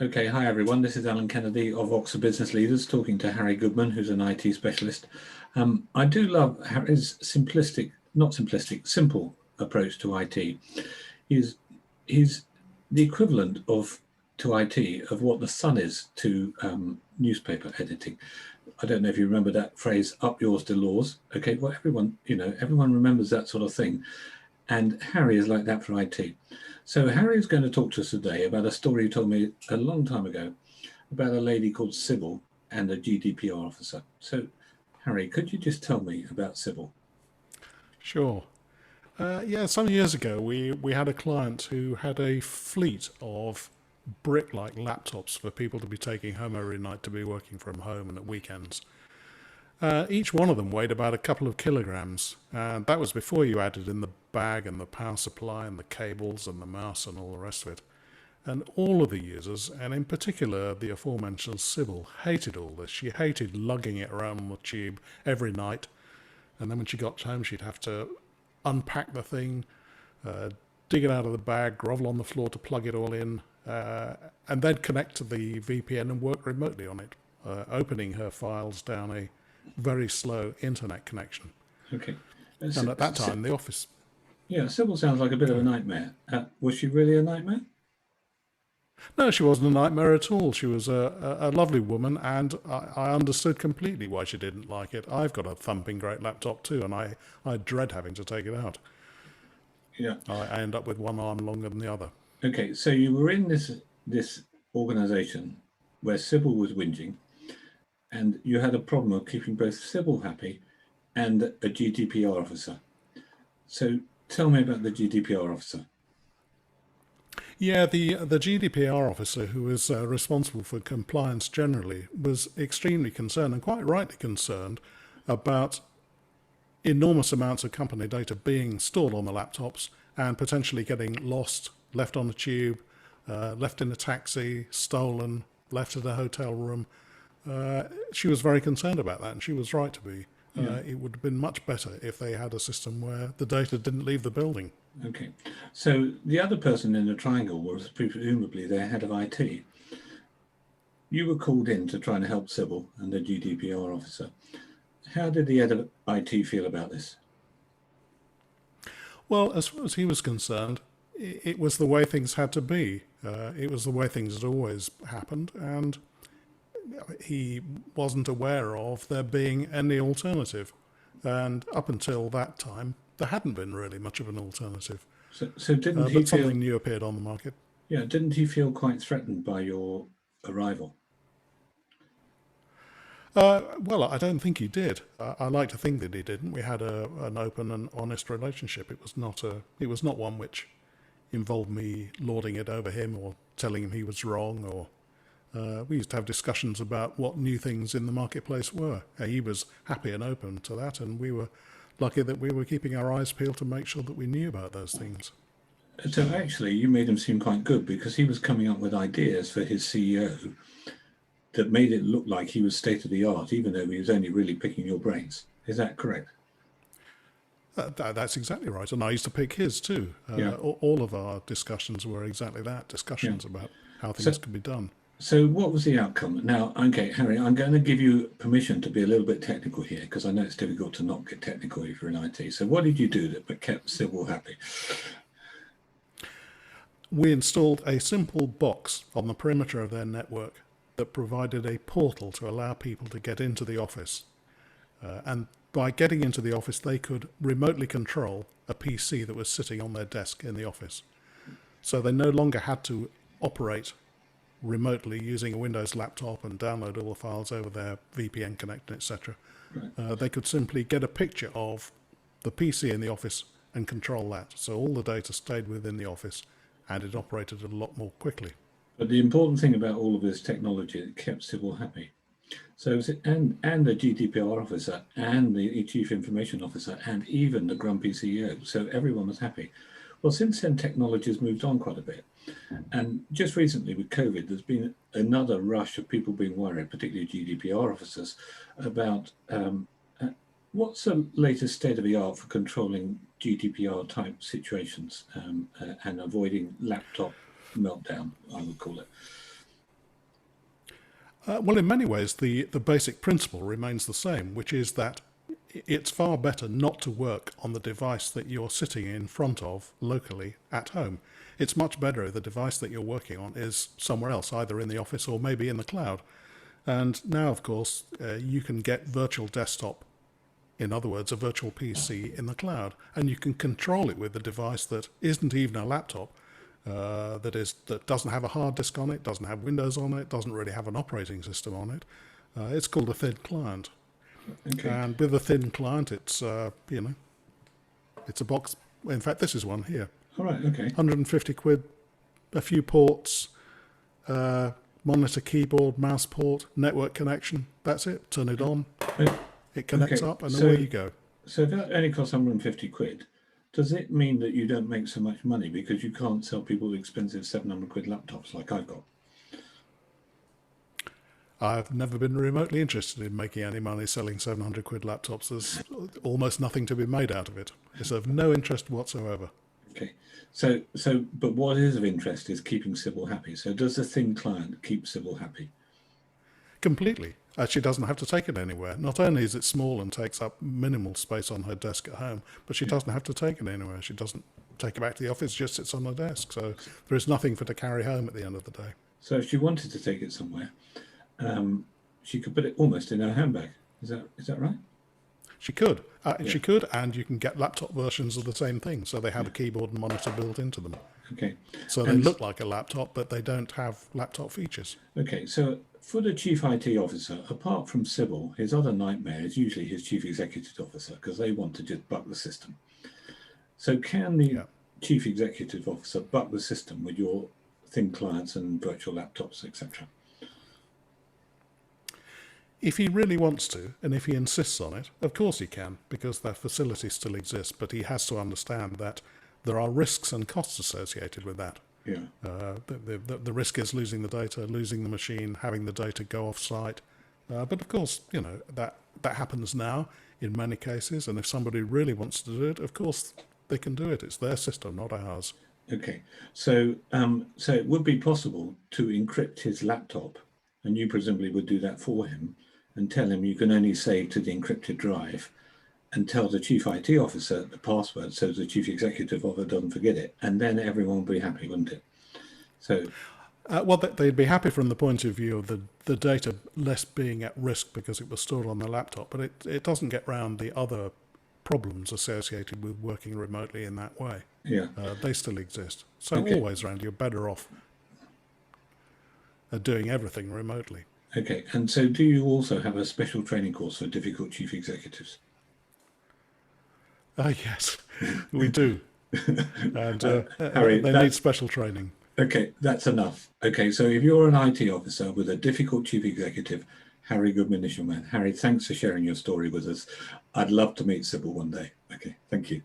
Okay, hi everyone. This is Alan Kennedy of Oxford Business Leaders talking to Harry Goodman, who's an IT specialist. I do love Harry's simple approach to IT. He's the equivalent to IT of what the sun is to newspaper editing. I don't know if you remember that phrase, up yours to laws. Okay, well, everyone remembers that sort of thing. And Harry is like that for IT. So Harry is going to talk to us today about a story he told me a long time ago about a lady called Sybil and a GDPR officer. So, Harry, could you just tell me about Sybil? Sure. Yeah, some years ago we had a client who had a fleet of brick-like laptops for people to be taking home every night to be working from home and at weekends. Each one of them weighed about a couple of kilograms, and that was before you added in the bag and the power supply and the cables and the mouse and all the rest of it. And all of the users, and in particular the aforementioned Sybil, hated all this. She hated lugging it around on the tube every night, and then when she got home she'd have to unpack the thing, dig it out of the bag, grovel on the floor to plug it all in, and then connect to the VPN and work remotely on it, opening her files down a very slow internet connection. Okay. And at that time, the office... Yeah, Sybil sounds like a bit of a nightmare. Was she really a nightmare? No, she wasn't a nightmare at all. She was a lovely woman, and I understood completely why she didn't like it. I've got a thumping great laptop too, and I dread having to take it out. Yeah. I end up with one arm longer than the other. Okay, so you were in this organisation where Sybil was whinging, and you had a problem of keeping both Sybil happy and a GDPR officer. So tell me about the GDPR officer. Yeah, the GDPR officer, who was responsible for compliance generally, was extremely concerned, and quite rightly concerned, about enormous amounts of company data being stored on the laptops and potentially getting lost, left on a tube, left in a taxi, stolen, left in a hotel room. She was very concerned about that, and she was right to be. It would have been much better if they had a system where the data didn't leave the building. Okay, so the other person in the triangle was presumably their head of IT. You were called in to try and help Sybil and the GDPR officer. How did the head of IT feel about this? Well, as far as he was concerned, it was the way things had to be. It was the way things had always happened, and he wasn't aware of there being any alternative. And up until that time, there hadn't been really much of an alternative. So didn't he but something new appeared on the market. Yeah, didn't he feel quite threatened by your arrival? Well, I don't think he did. I like to think that he didn't. We had an open and honest relationship. It was not one which involved me lording it over him or telling him he was wrong. Or we used to have discussions about what new things in the marketplace were. He was happy and open to that, and we were lucky that we were keeping our eyes peeled to make sure that we knew about those things. So actually, you made him seem quite good because he was coming up with ideas for his CEO that made it look like he was state of the art, even though he was only really picking your brains. Is that correct? That's exactly right. And I used to pick his too. All of our discussions were exactly that, discussions about how things could be done. So what was the outcome? Now, okay, Harry, I'm going to give you permission to be a little bit technical here because I know it's difficult to not get technical if you're in IT. So what did you do that kept Sybil happy? We installed a simple box on the perimeter of their network that provided a portal to allow people to get into the office. And by getting into the office, they could remotely control a PC that was sitting on their desk in the office. So they no longer had to operate remotely using a Windows laptop and download all the files over their VPN connection, etc. Right. They could simply get a picture of the PC in the office and control that. So all the data stayed within the office and it operated a lot more quickly. But the important thing about all of this technology, it kept Sybil happy. So, and the GDPR officer and the chief information officer and even the grumpy CEO. So everyone was happy. Well, since then, technology has moved on quite a bit. And just recently with COVID, there's been another rush of people being worried, particularly GDPR officers, about what's the latest state of the art for controlling GDPR type situations and avoiding laptop meltdown, I would call it. Well, in many ways, the basic principle remains the same, which is that it's far better not to work on the device that you're sitting in front of locally at home. It's much better if the device that you're working on is somewhere else, either in the office or maybe in the cloud. And now, of course, you can get virtual desktop, in other words, a virtual PC in the cloud, and you can control it with a device that isn't even a laptop, that doesn't have a hard disk on it, doesn't have Windows on it, doesn't really have an operating system on it. It's called a thin client. Okay. And with a thin client, it's it's a box. In fact, this is one here. All right. Okay. 150 quid, a few ports, monitor, keyboard, mouse port, network connection. That's it. Turn it on. It connects up, and away you go. So if that only costs 150 quid, does it mean that you don't make so much money because you can't sell people expensive 700 quid laptops like I've got? I've never been remotely interested in making any money selling 700 quid laptops. There's almost nothing to be made out of it. It's of no interest whatsoever. Okay. But what is of interest is keeping Sybil happy. So does the thin client keep Sybil happy? Completely. She doesn't have to take it anywhere. Not only is it small and takes up minimal space on her desk at home, but she doesn't have to take it anywhere. She doesn't take it back to the office, just sits on her desk. So there is nothing for her to carry home at the end of the day. So if she wanted to take it somewhere, she could put it almost in her handbag. Is that right? She could. She could, and you can get laptop versions of the same thing. So they have a keyboard and monitor built into them. Okay. So they look like a laptop, but they don't have laptop features. Okay. So for the chief IT officer, apart from Sybil, his other nightmare is usually his chief executive officer, because they want to just buck the system. So can the chief executive officer buck the system with your thin clients and virtual laptops, etc.? If he really wants to, and if he insists on it, of course he can, because that facility still exists, but he has to understand that there are risks and costs associated with that. Yeah. The risk is losing the data, losing the machine, having the data go off-site. But of course, that happens now in many cases, and if somebody really wants to do it, of course they can do it. It's their system, not ours. Okay. So it would be possible to encrypt his laptop, and you presumably would do that for him, and tell him you can only save to the encrypted drive, and tell the chief IT officer the password so the chief executive officer doesn't forget it, and then everyone would be happy, wouldn't it? So, well, they'd be happy from the point of view of the data less being at risk because it was stored on the laptop, but it doesn't get round the other problems associated with working remotely in that way. Yeah. They still exist. So always round, you're better off doing everything remotely. Okay, and so do you also have a special training course for difficult chief executives? Yes, we do. And Harry, they need special training. Okay, that's enough. Okay, so if you're an IT officer with a difficult chief executive, Harry Goodman is your man. Harry, thanks for sharing your story with us. I'd love to meet Sybil one day. Okay, thank you.